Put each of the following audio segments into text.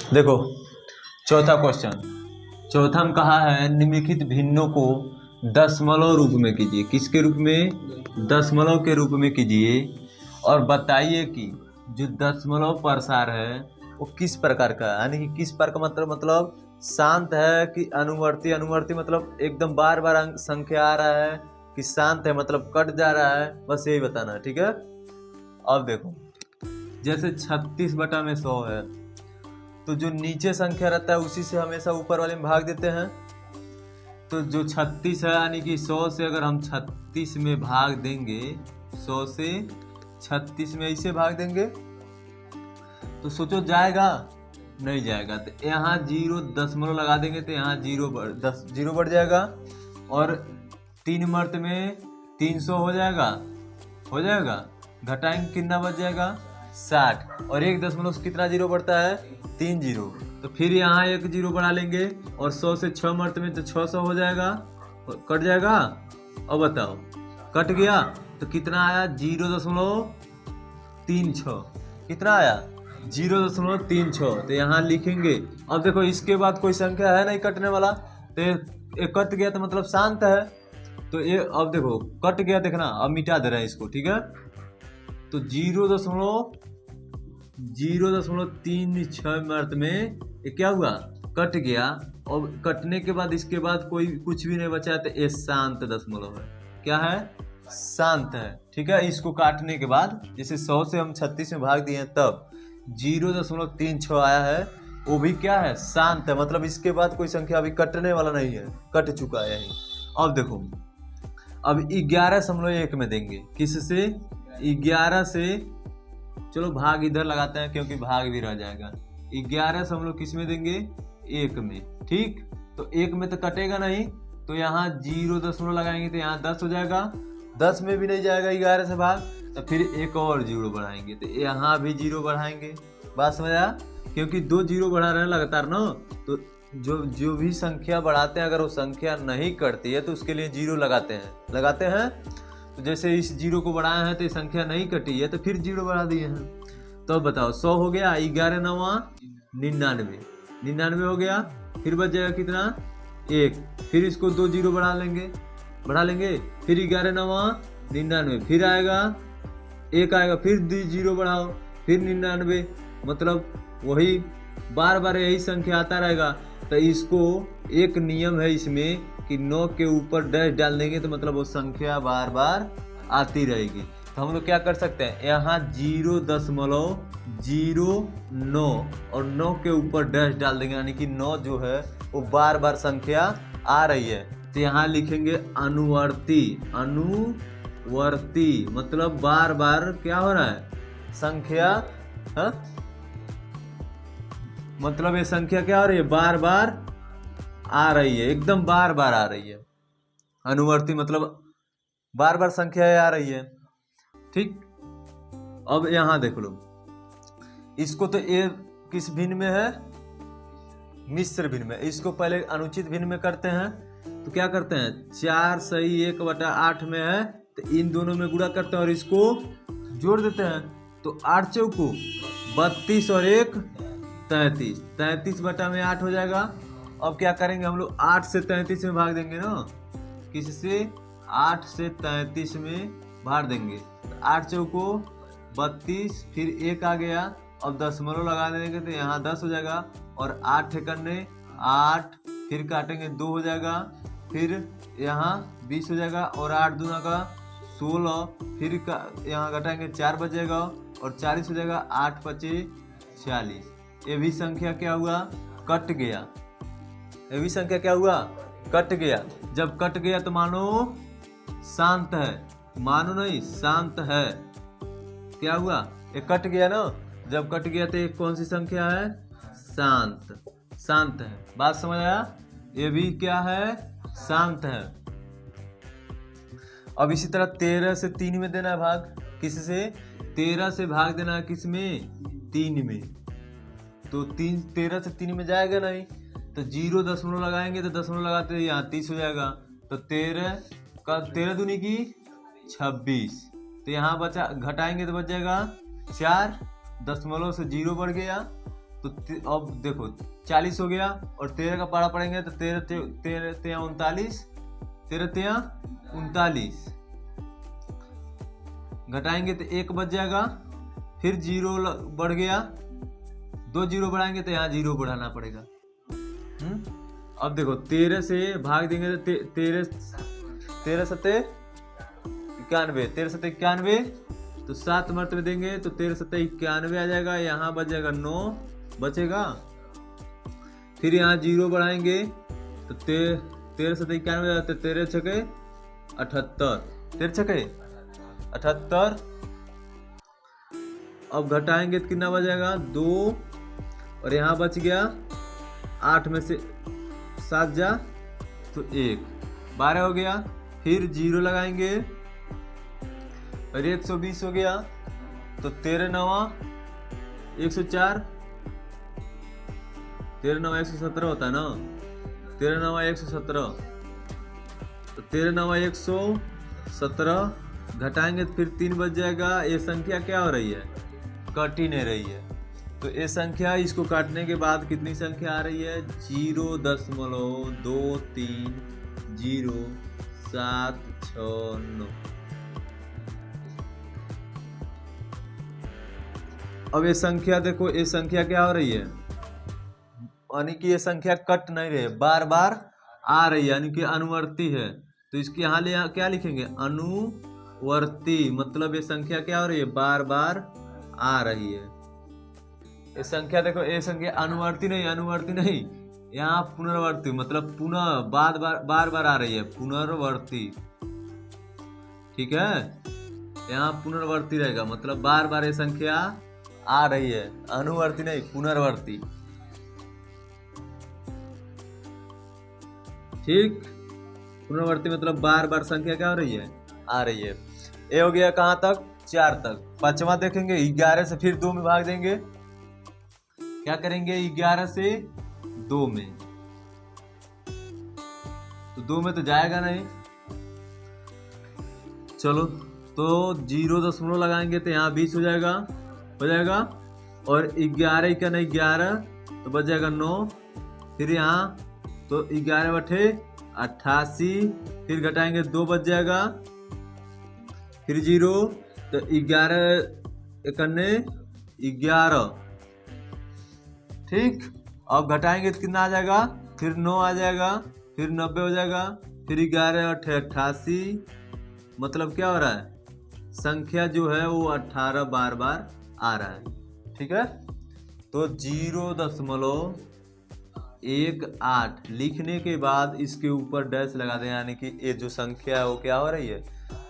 देखो चौथा क्वेश्चन। चौथा में कहा है निम्नलिखित भिन्नों को दशमलव रूप में कीजिए। किसके रूप में? दशमलव के रूप में कीजिए और बताइए कि जो दशमलव प्रसार है वो किस प्रकार का है, यानी कि किस प्रकार का मतलब शांत है कि अनुवर्ती। अनुवर्ती मतलब एकदम बार बार संख्या आ रहा है कि शांत है मतलब कट जा रहा है, बस यही बताना है। ठीक है, अब देखो जैसे 36/100 है तो जो नीचे संख्या रहता है उसी से हमेशा ऊपर वाले में भाग देते हैं। तो जो 36 है यानी कि 100 से अगर हम 36 में भाग देंगे, 100 से 36 में ऐसे भाग देंगे तो सोचो जाएगा? नहीं जाएगा। तो यहाँ 0 दशमलव लगा देंगे तो यहाँ 0 बढ़ जाएगा और 3 मर्त में 300 हो जाएगा। घटाएंगे कितना बच जाएगा? 60। और 1 दशमलव से कितना 0 बढ़ता है? 3 0। तो फिर यहाँ 1 0 बढ़ा लेंगे और 100 से 6 मर्त में तो 600 हो जाएगा, कट जाएगा। अब बताओ कट गया तो कितना आया? 0.36। कितना आया? 0.36। तो यहाँ लिखेंगे। अब देखो इसके बाद कोई संख्या है नहीं कटने वाला, तो ये कट गया तो मतलब शांत है। तो ये अब देखो कट गया, देखना अब मिटा दे रहे हैं इसको। ठीक है, तो 0.36 मर्त में ये क्या हुआ? कट गया। और कटने के बाद इसके बाद कोई कुछ भी नहीं बचा तो ये शांत दशमलव है। क्या है? शांत है। ठीक है, इसको काटने के बाद जैसे 100 से हम 36 में भाग दिए तब 0.36 आया है, वो भी क्या है? शांत है। मतलब इसके बाद कोई संख्या अभी कटने वाला नहीं है, कट चुका है यही। अब देखो अब 11.1 में देंगे। किससे? 11 से, चलो भाग इधर लगाते हैं क्योंकि भाग भी रह जाएगा। 11 किस में देंगे? 1 में। ठीक, तो 1 में तो कटेगा नहीं, तो यहाँ 0 दशमलव लगाएंगे तो यहाँ 10 हो जाएगा। 10 में भी नहीं जाएगा 11 से भाग, तो फिर एक और 0 बढ़ाएंगे तो यहाँ भी 0 बढ़ाएंगे। बात समझ आया? क्योंकि 2 0 बढ़ा रहे हैं लगातार ना, तो जो भी संख्या बढ़ाते हैं अगर वो संख्या नहीं कटती है तो उसके लिए 0 लगाते हैं। तो जैसे इस 0 को बढ़ाए हैं तो ये संख्या नहीं कटी है तो फिर 0 बढ़ा दिए हैं। तो बताओ 100 हो गया, 11 9 99 हो गया। फिर बच जाएगा कितना? 1। फिर इसको 2 0 बढ़ा लेंगे। फिर 11 9 99, फिर आएगा 1 आएगा, फिर 0 बढ़ाओ, फिर 99। मतलब वही बार बार यही संख्या आता रहेगा। तो इसको एक नियम है इसमें कि 9 के ऊपर डैश डाल देंगे तो मतलब वो संख्या बार बार आती रहेगी। तो हम लोग क्या कर सकते हैं, यहाँ 0.09 और 9 के ऊपर डैश डाल देंगे, यानी कि 9 जो है वो बार बार संख्या आ रही है। तो यहाँ लिखेंगे अनुवर्ती मतलब बार बार क्या हो रहा है? संख्या मतलब ये संख्या क्या हो रही है? बार बार आ रही है, एकदम बार बार आ रही है। अनुवर्ती मतलब बार बार संख्या आ रही है। ठीक, अब यहां देख लो इसको, तो ये किस भिन्न में है? मिश्र भिन्न में। इसको पहले अनुचित भिन्न में करते हैं। तो क्या करते हैं? 4 सही 1/8 में है तो इन दोनों में गुणा करते हैं और इसको जोड़ देते हैं। तो 8 चौको 32 और 1 33, 33/8 हो जाएगा। अब क्या करेंगे हम लोग? 8 से 33 में भाग देंगे ना। किससे? 8 से 33 में भाग देंगे। 8 चौको 32, फिर 1 आ गया। अब दशमलव लगा देंगे तो यहाँ 10 हो जाएगा और 8 ठिकाने 8, फिर काटेंगे 2 हो जाएगा, फिर यहाँ 20 हो जाएगा और 8 दूना का 16, फिर यहाँ घटाएंगे 4 बचेगा और 40 हो जाएगा। 8 5 46। ये भी संख्या क्या हुआ? कट गया। ये भी संख्या क्या हुआ? कट गया। जब कट गया तो मानो शांत है, मानो नहीं शांत है। क्या हुआ? ये कट गया ना। जब कट गया तो ये कौन सी संख्या है? शांत है। बात समझ आया? ये भी क्या है? शांत है। अब इसी तरह 13 से 3 में देना है भाग। किससे? 13 से भाग देना है किसमें? 3 में। तो 13 से 3 में जाएगा नहीं, तो 0 दशमलव लगाएंगे तो दशमलव लगाते यहाँ 30 हो जाएगा। तो 13 दूनी की 26। तो यहाँ बचा, घटाएंगे तो बच जाएगा 4, दशमलव से 0 बढ़ गया। तो अब देखो 40 हो गया, और 13 का पारा पड़ेंगे तो 13 तेया 39, 13 तेया 39, घटाएंगे तो 1 बच जाएगा। फिर 0 बढ़ गया, 2 0 बढ़ाएंगे तो यहाँ 0 बढ़ाना पड़ेगा। अब देखो 13 से भाग देंगे तो 13 सत्ते 91, 13 सत्ते 91, तो 7 मर्तबे देंगे तो 13 सत्ते 91 आ जाएगा। यहाँ बच जाएगा 9 बचेगा। फिर यहाँ 0 बढ़ाएंगे तो 13 सत्ते 91, 13 छके 78, 13 छके 78। अब घटाएंगे तो कितना बच जाएगा 2, और यहाँ बच गया 8 में से 7 जा तो 1, 12 हो गया। फिर 0 लगाएंगे और 120 हो गया। तो 13 9 104, 13 9 117 होता है ना, 13 9 117, तो 13 9 117 घटाएंगे तो फिर 3 बच जाएगा। ये संख्या क्या हो रही है, कट ही नहीं रही है। तो ये संख्या, इसको काटने के बाद कितनी संख्या आ रही है, 0.230769। अब ये संख्या देखो, ये संख्या क्या हो रही है, यानी कि ये संख्या कट नहीं रही है, बार बार आ रही है, यानी कि अनुवर्ती है। तो इसके यहाँ क्या लिखेंगे, अनुवर्ती, मतलब ये संख्या क्या हो रही है, बार बार आ रही है। ये संख्या देखो, ये संख्या अनुवर्ती नहीं, यहाँ पुनरावर्ती, मतलब पुनः बार बार आ रही है, पुनरावर्ती। ठीक है, यहाँ पुनरावर्ती रहेगा, मतलब बार बार ये संख्या आ रही है, अनुवर्ती नहीं, पुनरावर्ती। ठीक, पुनरावर्ती मतलब बार बार संख्या क्या हो रही है, आ रही है। ये हो गया कहाँ तक, 4 तक। पांचवा देखेंगे, 11 से फिर 2 में भाग देंगे। क्या करेंगे, 11 से 2 में, तो 2 में तो जाएगा नहीं, चलो तो 0 लगाएंगे तो यहाँ 20 हो जाएगा, और 11 का नहीं 11, तो बच जाएगा 9। फिर यहाँ तो 11 बटे 88, फिर घटाएंगे 2 बच जाएगा, फिर 0, तो 11 एकन्ने 11। ठीक, अब घटाएंगे तो कितना आ जाएगा, फिर 9 आ जाएगा, फिर 90 हो जाएगा, फिर 11 अठे 88, मतलब क्या हो रहा है, संख्या जो है वो 18 बार बार आ रहा है। ठीक है, तो 0.18 लिखने के बाद इसके ऊपर डैश लगा दें, यानी कि ये जो संख्या है वो क्या हो रही है,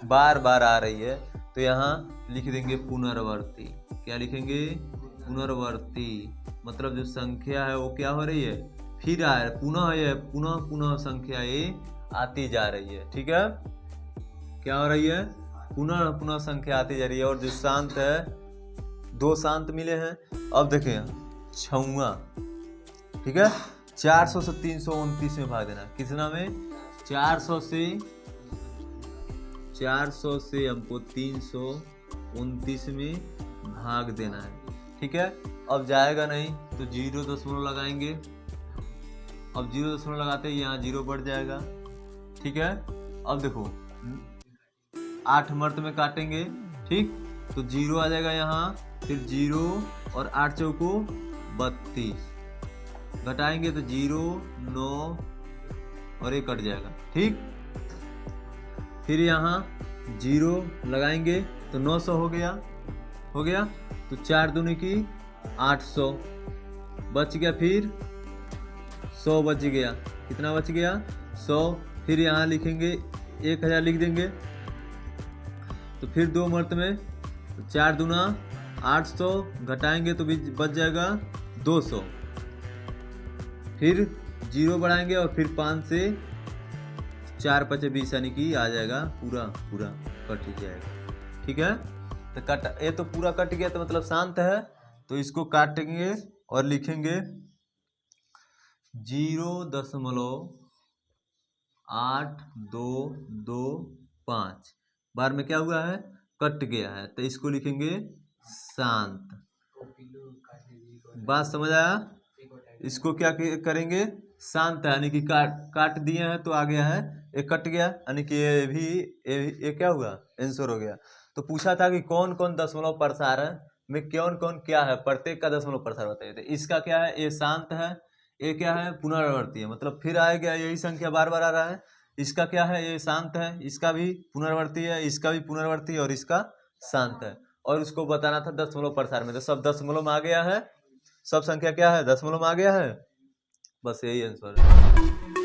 बार बार आ रही है। तो यहाँ लिख देंगे पुनरावर्ती। क्या लिखेंगे, पुनरावर्ती, मतलब जो संख्या है वो क्या हो रही है, फिर आ रहा है, पुनः संख्या ये आती जा रही है। ठीक है, क्या हो रही है, पुनः संख्या आती जा रही है। और जो शांत है, 2 शांत मिले हैं। अब देखें 6वां, ठीक है, 400 से 329 में भाग देना। कितना में, 400 से हमको 329 में भाग देना है। ठीक है, अब जाएगा नहीं तो 0 लगाएंगे। अब 0 लगाते ही यहाँ 0 बढ़ जाएगा। ठीक है, अब देखो 8 मर्त में काटेंगे। ठीक, तो 0 आ जाएगा यहाँ, फिर 0 और 8 चौको 32, घटाएंगे तो 0 9 और 1 कट जाएगा। ठीक, फिर यहाँ 0 लगाएंगे तो 900 हो गया। तो 4 दूनी की 800 बच गया, फिर 100 बच गया। कितना बच गया, 100। फिर यहाँ लिखेंगे 1000 लिख देंगे, तो फिर 2 मर्त में 4 दूना 800, घटाएंगे तो बच जाएगा 200। फिर 0 बढ़ाएंगे और फिर 5 से 4 5 20, यानी कि आ जाएगा पूरा कट जाएगा। ठीक है, तो कट, ये तो पूरा कट गया, तो मतलब शांत है। तो इसको काटेंगे और लिखेंगे 0.8 8 2 2 5 बार में क्या हुआ है, कट गया है, तो इसको लिखेंगे शांत। बात समझ आया? इसको क्या करेंगे, शांत है यानी कि काट दिए हैं तो आ गया है, ये कट गया यानी कि ये क्या हुआ, आंसर हो गया। तो पूछा था कि कौन कौन दशमलव प्रसार है में कौन कौन क्या है, प्रत्येक का दशमलव प्रसार बताइए। तो इसका क्या है, ये शांत है, ये क्या है, पुनरावर्ती है, मतलब फिर आएगा यही संख्या बार बार आ रहा है। इसका क्या है, ये शांत है, इसका भी पुनरावर्ती है, इसका भी पुनरावर्ती है और इसका शांत है। और उसको बताना था दशमलव प्रसार में, तो सब दशमलव में आ गया है, सब संख्या क्या है, दशमलव में आ गया है, बस यही आंसर है।